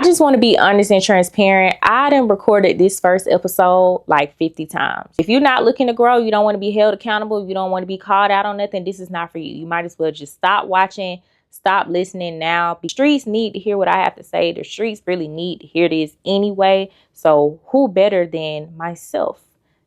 I just want to be honest and transparent. I done recorded this first episode like 50 times. If you're not looking to grow, you don't want to be held accountable, you don't want to be called out on nothing, this is not for you. You might as well just stop watching, stop listening now. The streets need to hear what I have to say. The streets really need to hear this anyway. So who better than myself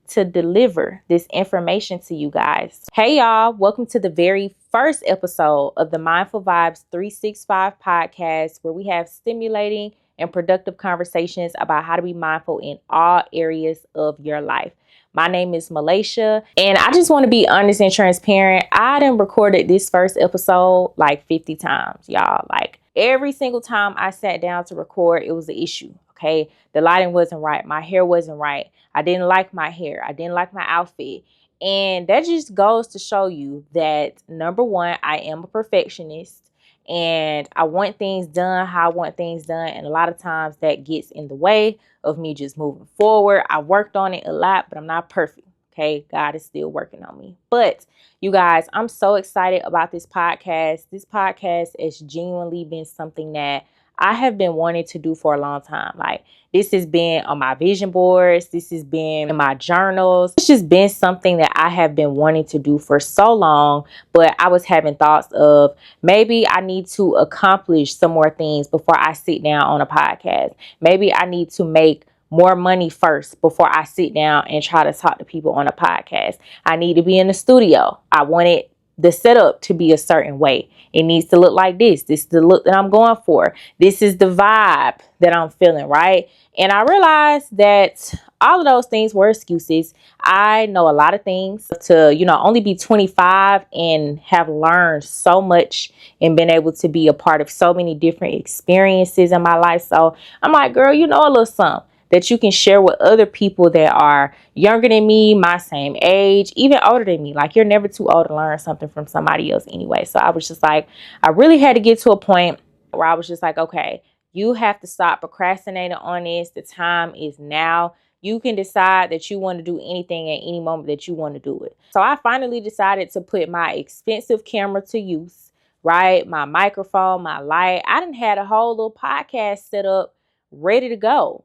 to deliver this information to you guys? Hey y'all, welcome to the very first episode of the Mindful Vibes 365 podcast, where we have stimulating and productive conversations about how to be mindful in all areas of your life. My name is Malaysia, and I just want to be honest and transparent. I done recorded this first episode like 50 times, y'all. Like every single time I sat down to record, it was an issue. Okay, the lighting wasn't right, my hair wasn't right, I didn't like my hair, I didn't like my outfit. And that just goes to show you that, number one, I am a perfectionist and I want things done how I want things done. And a lot of times that gets in the way of me just moving forward. I worked on it a lot, but I'm not perfect. Okay, God is still working on me. But you guys, I'm so excited about this podcast. This podcast has genuinely been something that I have been wanting to do for a long time. Like, this has been on my vision boards. This has been in my journals. It's just been something that I have been wanting to do for so long. But I was having thoughts of maybe I need to accomplish some more things before I sit down on a podcast. Maybe I need to make more money first before I sit down and try to talk to people on a podcast. I need to be in the studio. I wanted the setup to be a certain way. It needs to look like this. This is the look that I'm going for. This is the vibe that I'm feeling, right? And I realized that all of those things were excuses. I know a lot of things to, only be 25 and have learned so much and been able to be a part of so many different experiences in my life. So I'm like, girl, a little something that you can share with other people that are younger than me, my same age, even older than me. Like, you're never too old to learn something from somebody else anyway. So I was just like, I really had to get to a point where I was just like, okay, you have to stop procrastinating on this. The time is now. You can decide that you want to do anything at any moment that you want to do it. So I finally decided to put my expensive camera to use, right? My microphone, my light. I done had a whole little podcast set up ready to go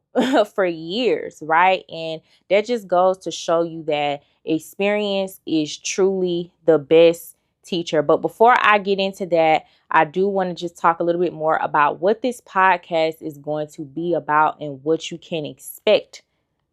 for years, right? And that just goes to show you that experience is truly the best teacher. But before I get into that, I do want to just talk a little bit more about what this podcast is going to be about and what you can expect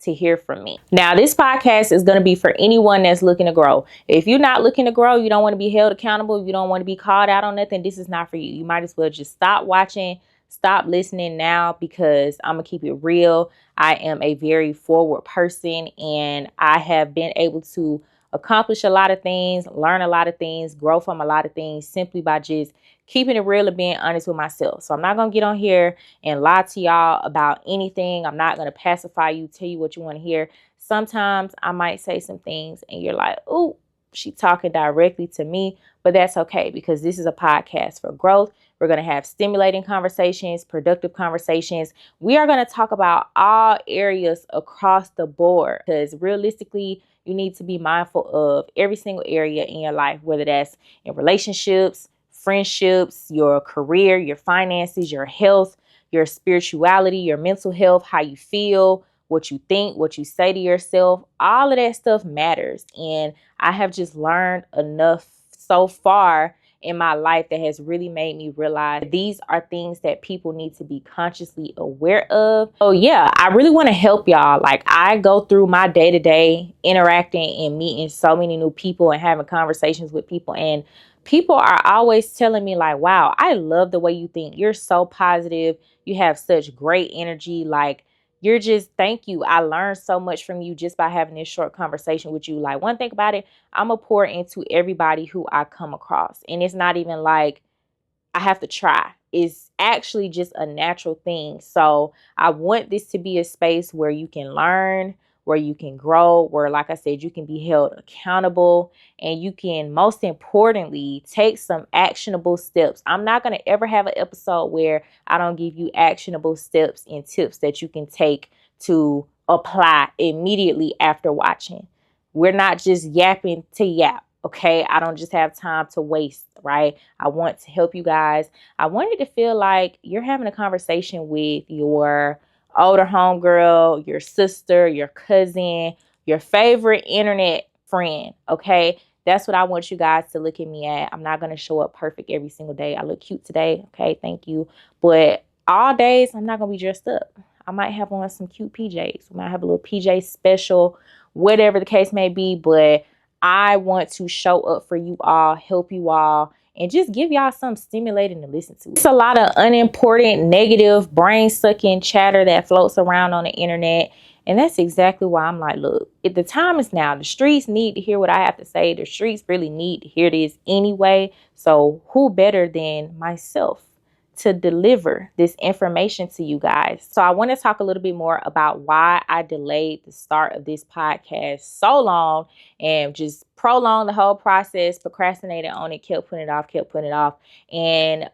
to hear from me. Now, this podcast is going to be for anyone that's looking to grow. If you're not looking to grow, you don't want to be held accountable, you don't want to be called out on nothing, this is not for you. You might as well just stop watching, stop listening now, because I'm going to keep it real. I am a very forward person, and I have been able to accomplish a lot of things, learn a lot of things, grow from a lot of things simply by just keeping it real and being honest with myself. So I'm not going to get on here and lie to y'all about anything. I'm not going to pacify you, tell you what you want to hear. Sometimes I might say some things and you're like, ooh, she talking directly to me, but that's okay, because this is a podcast for growth. We're going to have stimulating conversations, productive conversations. We are going to talk about all areas across the board, because realistically, you need to be mindful of every single area in your life, whether that's in relationships, friendships, your career, your finances, your health, your spirituality, your mental health, how you feel, what you think, what you say to yourself. All of that stuff matters. And I have just learned enough so far in my life that has really made me realize these are things that people need to be consciously aware of. So yeah, I really want to help y'all. Like, I go through my day-to-day interacting and meeting so many new people and having conversations with people, and people are always telling me like, wow, I love the way you think. You're so positive. You have such great energy. Like, you're just, thank you. I learned so much from you just by having this short conversation with you. Like, one thing about it, I'm going to pour into everybody who I come across. And it's not even like I have to try. It's actually just a natural thing. So I want this to be a space where you can learn, where you can grow, where, like I said, you can be held accountable, and you can, most importantly, take some actionable steps. I'm not going to ever have an episode where I don't give you actionable steps and tips that you can take to apply immediately after watching. We're not just yapping to yap. Okay, I don't just have time to waste, right? I want to help you guys. I want it to feel like you're having a conversation with your older homegirl, your sister, your cousin, your favorite internet friend. Okay, that's what I want you guys to look at me at. I'm not going to show up perfect every single day. I look cute today. Okay, thank you. But all days, I'm not going to be dressed up. I might have on some cute PJs. We might have a little PJ special, whatever the case may be. But I want to show up for you all, help you all, and just give y'all something stimulating to listen to. It's a lot of unimportant, negative, brain-sucking chatter that floats around on the internet. And that's exactly why I'm like, look, the time is now. The streets need to hear what I have to say. The streets really need to hear this anyway. So who better than myself to deliver this information to you guys? So I want to talk a little bit more about why I delayed the start of this podcast so long and just prolonged the whole process, procrastinated on it, kept putting it off. And,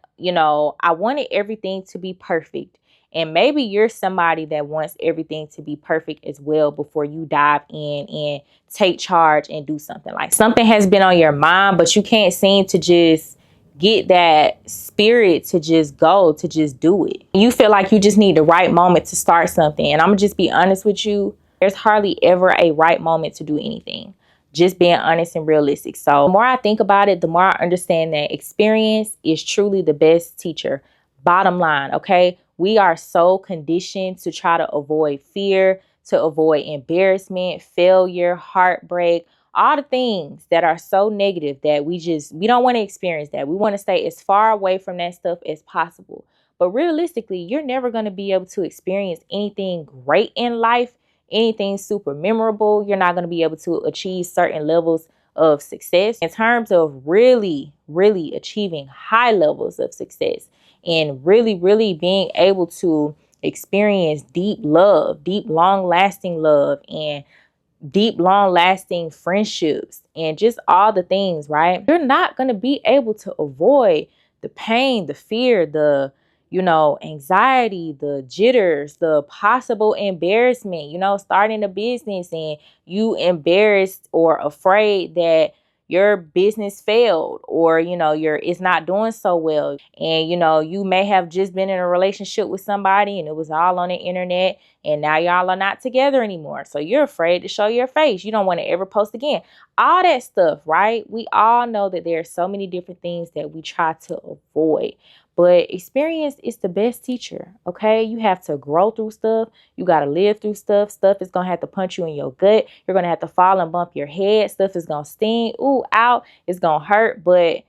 I wanted everything to be perfect. And maybe you're somebody that wants everything to be perfect as well before you dive in and take charge and do something. Like something has been on your mind, but you can't seem to just get that spirit to just go, to just do it. You feel like you just need the right moment to start something. And I'm gonna just be honest with you. There's hardly ever a right moment to do anything. Just being honest and realistic. So the more I think about it, the more I understand that experience is truly the best teacher. Bottom line, okay? We are so conditioned to try to avoid fear, to avoid embarrassment, failure, heartbreak, all the things that are so negative that we don't want to experience that. We want to stay as far away from that stuff as possible. But realistically, you're never going to be able to experience anything great in life, anything super memorable. You're not going to be able to achieve certain levels of success. In terms of really, really achieving high levels of success and really, really being able to experience deep love, deep, long-lasting love, and deep, long-lasting friendships, and just all the things, right? You're not going to be able to avoid the pain, the fear, the anxiety, the jitters, the possible embarrassment, starting a business and you embarrassed or afraid that your business failed, or it's not doing so well, and you may have just been in a relationship with somebody and it was all on the internet, and now y'all are not together anymore, so you're afraid to show your face. You don't want to ever post again. All that stuff, right? We all know that there are so many different things that we try to avoid. But experience is the best teacher, okay? You have to grow through stuff. You got to live through stuff. Stuff is going to have to punch you in your gut. You're going to have to fall and bump your head. Stuff is going to sting. Ooh, ow. It's going to hurt. But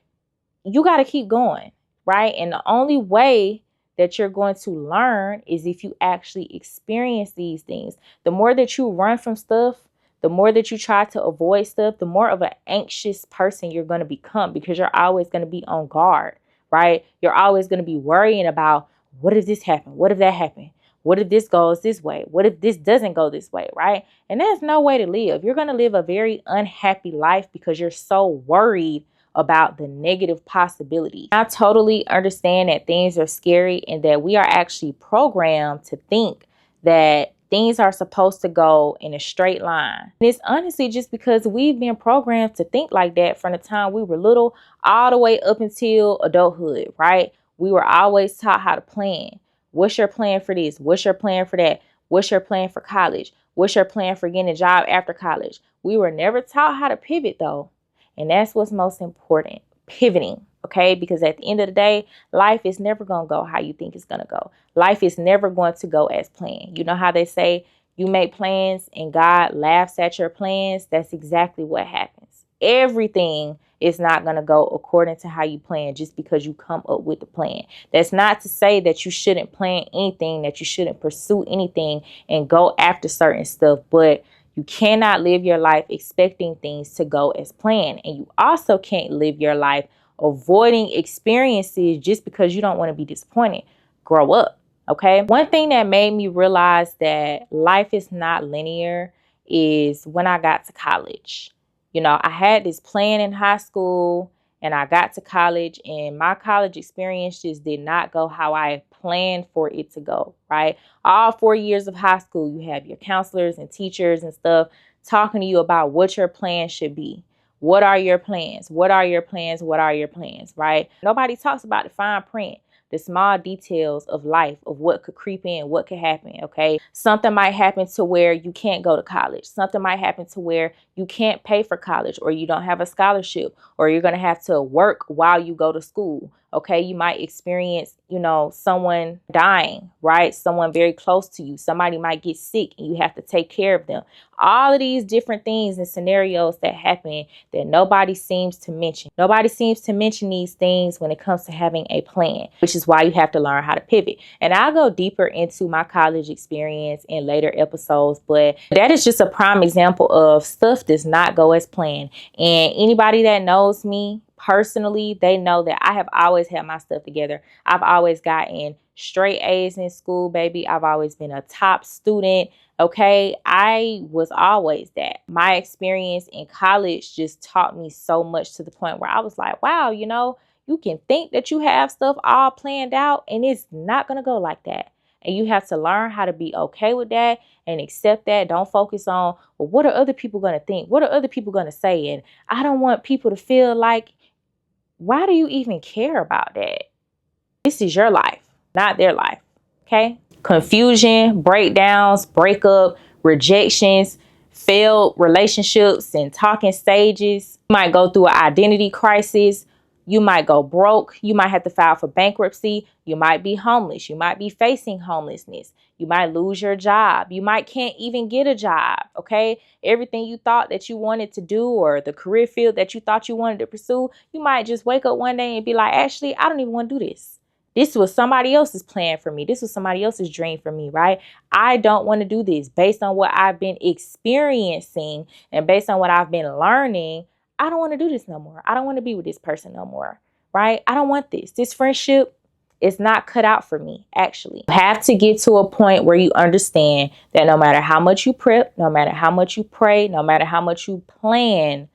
you got to keep going, right? And the only way that you're going to learn is if you actually experience these things. The more that you run from stuff, the more that you try to avoid stuff, the more of an anxious person you're going to become, because you're always going to be on guard. Right? You're always going to be worrying about, what if this happened? What if that happened? What if this goes this way? What if this doesn't go this way? Right? And there's no way to live. You're going to live a very unhappy life because you're so worried about the negative possibility. I totally understand that things are scary and that we are actually programmed to think that things are supposed to go in a straight line. And it's honestly just because we've been programmed to think like that from the time we were little all the way up until adulthood, right? We were always taught how to plan. What's your plan for this? What's your plan for that? What's your plan for college? What's your plan for getting a job after college? We were never taught how to pivot, though. And that's what's most important, pivoting. Okay, because at the end of the day, life is never going to go how you think it's going to go. Life is never going to go as planned. You know how they say you make plans and God laughs at your plans? That's exactly what happens. Everything is not going to go according to how you plan just because you come up with the plan. That's not to say that you shouldn't plan anything, that you shouldn't pursue anything and go after certain stuff, but you cannot live your life expecting things to go as planned. And you also can't live your life avoiding experiences just because you don't want to be disappointed. Grow up, okay? One thing that made me realize that life is not linear is when I got to college. I had this plan in high school and I got to college, and my college experience just did not go how I planned for it to go, right? All 4 years of high school, you have your counselors and teachers and stuff talking to you about what your plan should be, What are your plans? What are your plans? What are your plans, right? Nobody talks about the fine print, the small details of life, of what could creep in, what could happen, okay? Something might happen to where you can't go to college. Something might happen to where you can't pay for college, or you don't have a scholarship, or you're going to have to work while you go to school. Okay, you might experience, someone dying, right? Someone very close to you. Somebody might get sick and you have to take care of them. All of these different things and scenarios that happen that nobody seems to mention. Nobody seems to mention these things when it comes to having a plan, which is why you have to learn how to pivot. And I'll go deeper into my college experience in later episodes, but that is just a prime example of stuff does not go as planned. And anybody that knows me personally, they know that I have always had my stuff together. I've always gotten straight A's in school, baby. I've always been a top student. Okay, I was always that. My experience in college just taught me so much to the point where I was like, wow, you can think that you have stuff all planned out and it's not going to go like that. And you have to learn how to be okay with that and accept that. Don't focus on, well, what are other people going to think? What are other people going to say? And I don't want people to feel like, why do you even care about that? This is your life, not their life. Okay? Confusion, breakdowns, breakup, rejections, failed relationships and talking stages. You might go through an identity crisis. You might go broke. You might have to file for bankruptcy. You might be homeless. You might be facing homelessness. You might lose your job. You might can't even get a job. Okay. Everything you thought that you wanted to do or the career field that you thought you wanted to pursue, you might just wake up one day and be like, actually, I don't even want to do this. This was somebody else's plan for me. This was somebody else's dream for me, right? I don't want to do this based on what I've been experiencing and based on what I've been learning. I don't want to do this no more. I don't want to be with this person no more, right? I don't want this. This friendship is not cut out for me, actually. You have to get to a point where you understand that no matter how much you prep, no matter how much you pray, no matter how much you plan,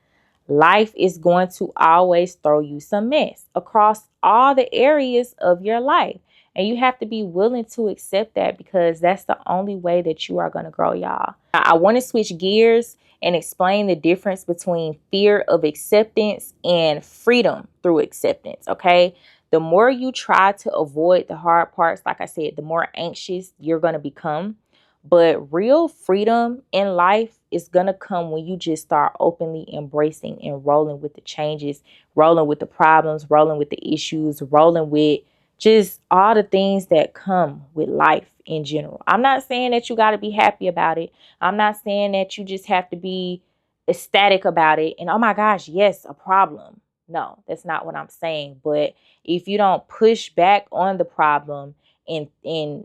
life is going to always throw you some mess across all the areas of your life. And you have to be willing to accept that because that's the only way that you are going to grow, y'all. I want to switch gears and explain the difference between fear of acceptance and freedom through acceptance, okay? The more you try to avoid the hard parts, like I said, the more anxious you're going to become. But real freedom in life is going to come when you just start openly embracing and rolling with the changes, rolling with the problems, rolling with the issues, rolling with just all the things that come with life in general. I'm not saying that you got to be happy about it. I'm not saying that you just have to be ecstatic about it and, oh my gosh, yes, a problem. No, that's not what I'm saying. But if you don't push back on the problem and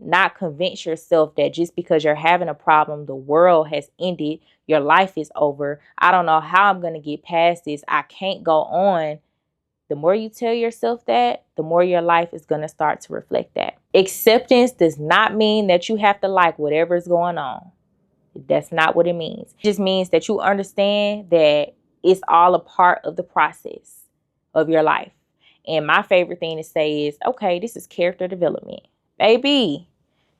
not convince yourself that just because you're having a problem, the world has ended, your life is over, I don't know how I'm going to get past this, I can't go on. The more you tell yourself that, the more your life is going to start to reflect that. Acceptance does not mean that you have to like whatever is going on. That's not what it means. It just means that you understand that it's all a part of the process of your life. And my favorite thing to say is, okay, this is character development. Baby,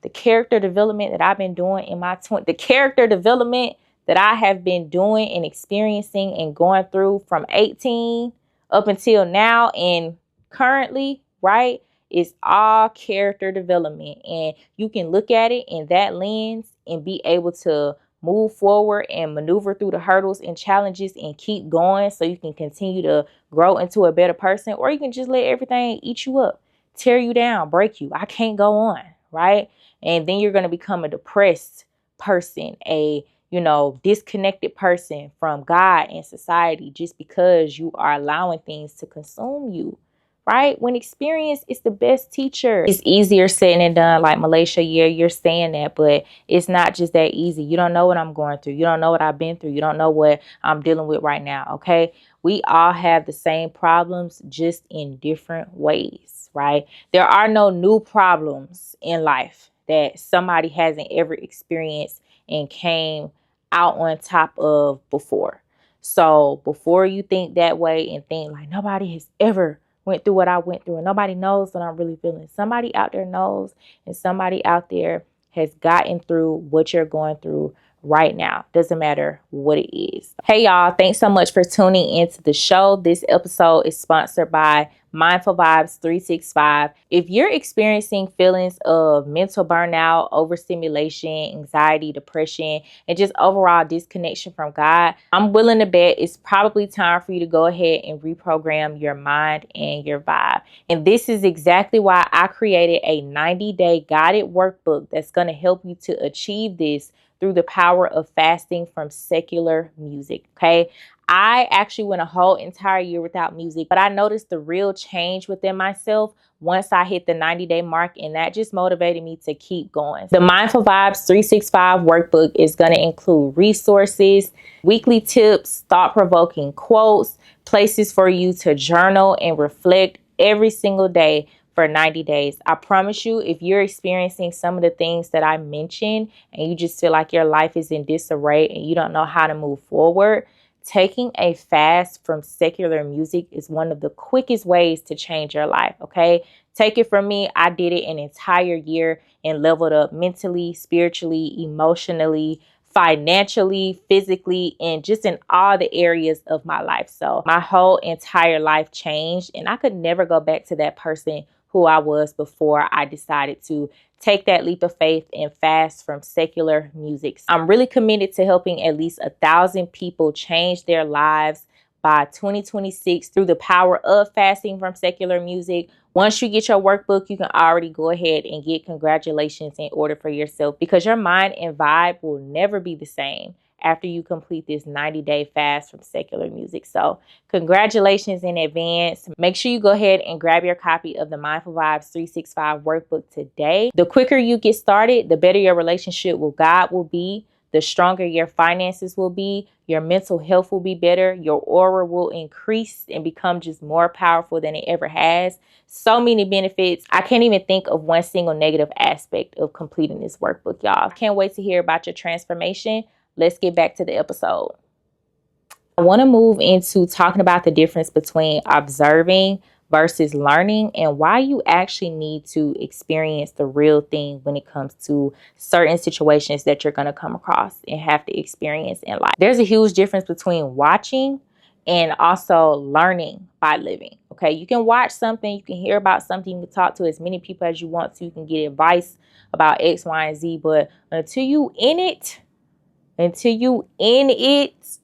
the character development that I've been doing in my 20s, the character development that I have been doing and experiencing and going through from 18 up until now and currently, right, is all character development. And you can look at it in that lens and be able to move forward and maneuver through the hurdles and challenges and keep going so you can continue to grow into a better person, or you can just let everything eat you up, tear you down, break you. I can't go on, right? And then you're going to become a depressed person, a disconnected person from God and society just because you are allowing things to consume you, right? When experience is the best teacher. It's easier said than done, like Malaysia, yeah, you're saying that, but it's not just that easy. You don't know what I'm going through. You don't know what I've been through. You don't know what I'm dealing with right now, okay? We all have the same problems, just in different ways, right? There are no new problems in life that somebody hasn't ever experienced and came out on top of before. So before you think that way and think like nobody has ever went through what I went through and nobody knows what I'm really feeling, somebody out there knows, and somebody out there has gotten through what you're going through right now. Doesn't matter what it is. Hey y'all, thanks so much for tuning into the show. This episode is sponsored by Mindful Vibes 365. If you're experiencing feelings of mental burnout, overstimulation, anxiety, depression, and just overall disconnection from God, I'm willing to bet it's probably time for you to go ahead and reprogram your mind and your vibe. And this is exactly why I created a 90-day guided workbook that's going to help you to achieve this through the power of fasting from secular music. Okay. I actually went a whole entire year without music, but I noticed the real change within myself once I hit the 90-day mark, and that just motivated me to keep going. The Mindful Vibes 365 workbook is going to include resources, weekly tips, thought-provoking quotes, places for you to journal and reflect every single day for 90 days. I promise you, if you're experiencing some of the things that I mentioned and you just feel like your life is in disarray and you don't know how to move forward, taking a fast from secular music is one of the quickest ways to change your life, okay? Take it from me, I did it an entire year and leveled up mentally, spiritually, emotionally, financially, physically, and just in all the areas of my life. So my whole entire life changed, and I could never go back to that person who I was before I decided to take that leap of faith and fast from secular music. I'm really committed to helping at least 1,000 people change their lives by 2026 through the power of fasting from secular music. Once you get your workbook, you can already go ahead and get congratulations in order for yourself, because your mind and vibe will never be the same after you complete this 90-day fast from secular music. So congratulations in advance. Make sure you go ahead and grab your copy of the Mindful Vibes 365 workbook today. The quicker you get started, the better your relationship with God will be, the stronger your finances will be, your mental health will be better, your aura will increase and become just more powerful than it ever has. So many benefits. I can't even think of one single negative aspect of completing this workbook, y'all. I can't wait to hear about your transformation. Let's get back to the episode. I want to move into talking about the difference between observing versus learning, and why you actually need to experience the real thing when it comes to certain situations that you're going to come across and have to experience in life. There's a huge difference between watching and also learning by living. Okay, you can watch something, you can hear about something, you can talk to as many people as you want to, you can get advice about X, Y, and Z, but until you in it,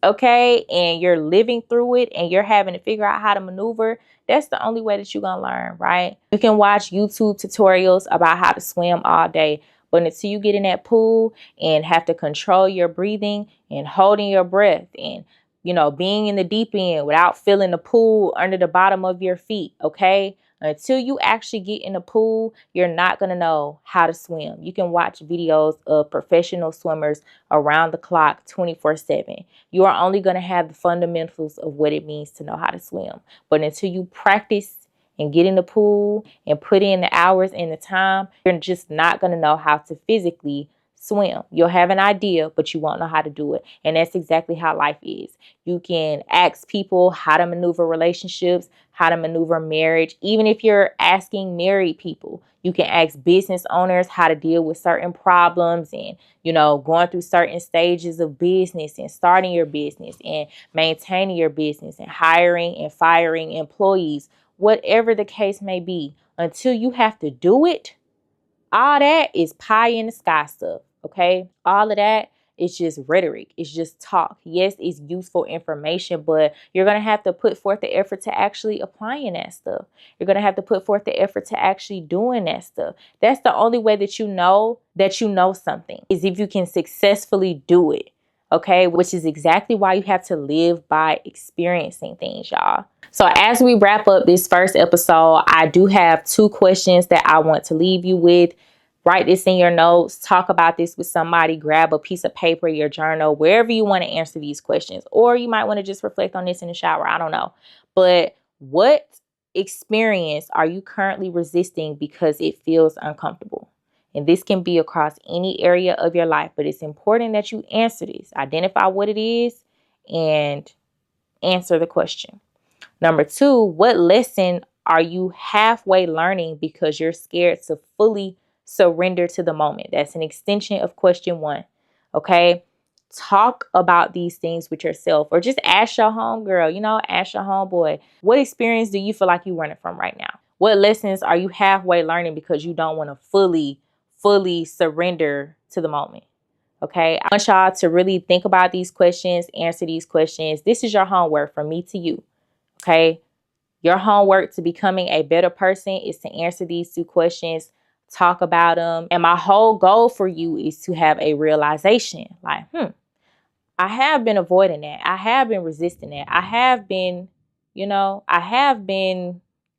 okay, and you're living through it and you're having to figure out how to maneuver, that's the only way that you're gonna learn, right? You can watch YouTube tutorials about how to swim all day, but until you get in that pool and have to control your breathing and holding your breath and, you know, being in the deep end without feeling the pool under the bottom of your feet, okay? Until you actually get in the pool, you're not going to know how to swim. You can watch videos of professional swimmers around the clock 24/7. You are only going to have the fundamentals of what it means to know how to swim. But until you practice and get in the pool and put in the hours and the time, you're just not going to know how to physically swim. You'll have an idea, but you won't know how to do it. And that's exactly how life is. You can ask people how to maneuver relationships, how to maneuver marriage. Even if you're asking married people, you can ask business owners how to deal with certain problems and, you know, going through certain stages of business and starting your business and maintaining your business and hiring and firing employees, whatever the case may be. Until you have to do it, all that is pie in the sky stuff. Okay, all of that is just rhetoric. It's just talk. Yes, it's useful information, but you're going to have to put forth the effort to actually applying that stuff. You're going to have to put forth the effort to actually doing that stuff. That's the only way that you know something, is if you can successfully do it. Okay, which is exactly why you have to live by experiencing things, y'all. So as we wrap up this first episode, I do have 2 questions that I want to leave you with. Write this in your notes, talk about this with somebody, grab a piece of paper, your journal, wherever you want to answer these questions. Or you might want to just reflect on this in the shower. I don't know. But what experience are you currently resisting because it feels uncomfortable? And this can be across any area of your life, but it's important that you answer this. Identify what it is and answer the question. Number 2, what lesson are you halfway learning because you're scared to fully surrender to the moment? That's an extension of question 1. Okay. talk about these things with yourself, or just ask your homegirl, ask your homeboy, what experience do you feel like you're running from right now? What lessons are you halfway learning because you don't want to fully surrender to the moment? Okay, I want y'all to really think about these questions, answer these questions. This is your homework from me to you. Okay, your homework to becoming a better person is to answer these 2 questions, talk about them. And my whole goal for you is to have a realization like, I have been avoiding that. I have been resisting that. I have been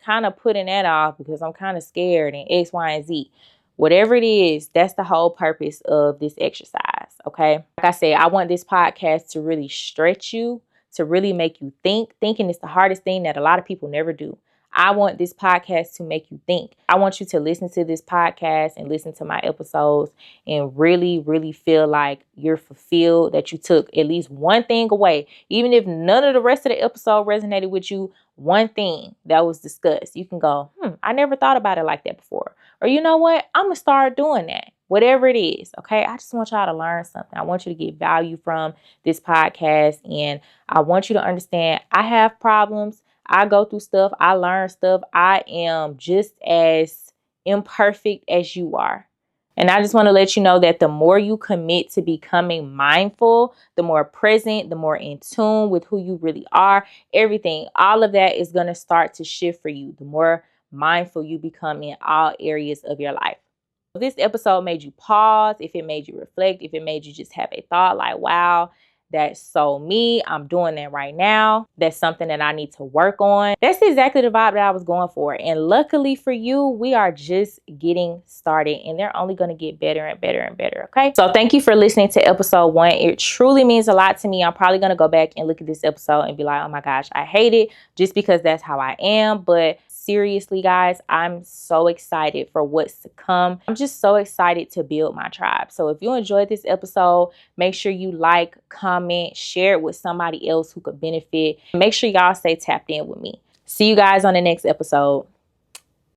kind of putting that off because I'm kind of scared and X, Y, and Z. Whatever it is, that's the whole purpose of this exercise, okay? Like I said, I want this podcast to really stretch you, to really make you think. Thinking is the hardest thing that a lot of people never do. I want this podcast to make you think. I want you to listen to this podcast and listen to my episodes and really, really feel like you're fulfilled, that you took at least one thing away. Even if none of the rest of the episode resonated with you, one thing that was discussed, you can go, I never thought about it like that before. Or you know what? I'm going to start doing that. Whatever it is, okay? I just want y'all to learn something. I want you to get value from this podcast. And I want you to understand I have problems. I go through stuff. I learn stuff. I am just as imperfect as you are. And I just want to let you know that the more you commit to becoming mindful, the more present, the more in tune with who you really are, everything, all of that is going to start to shift for you. The more mindful you become in all areas of your life. If this episode made you pause, if it made you reflect, if it made you just have a thought like, wow, that's so me. I'm doing that right now. That's something that I need to work on. That's exactly the vibe that I was going for. And luckily for you, we are just getting started and they're only going to get better and better and better. Okay. So thank you for listening to episode 1. It truly means a lot to me. I'm probably going to go back and look at this episode and be like, oh my gosh, I hate it, just because that's how I am. But seriously, guys, I'm so excited for what's to come. I'm just so excited to build my tribe. So if you enjoyed this episode, make sure you like, comment, share it with somebody else who could benefit. Make sure y'all stay tapped in with me. See you guys on the next episode.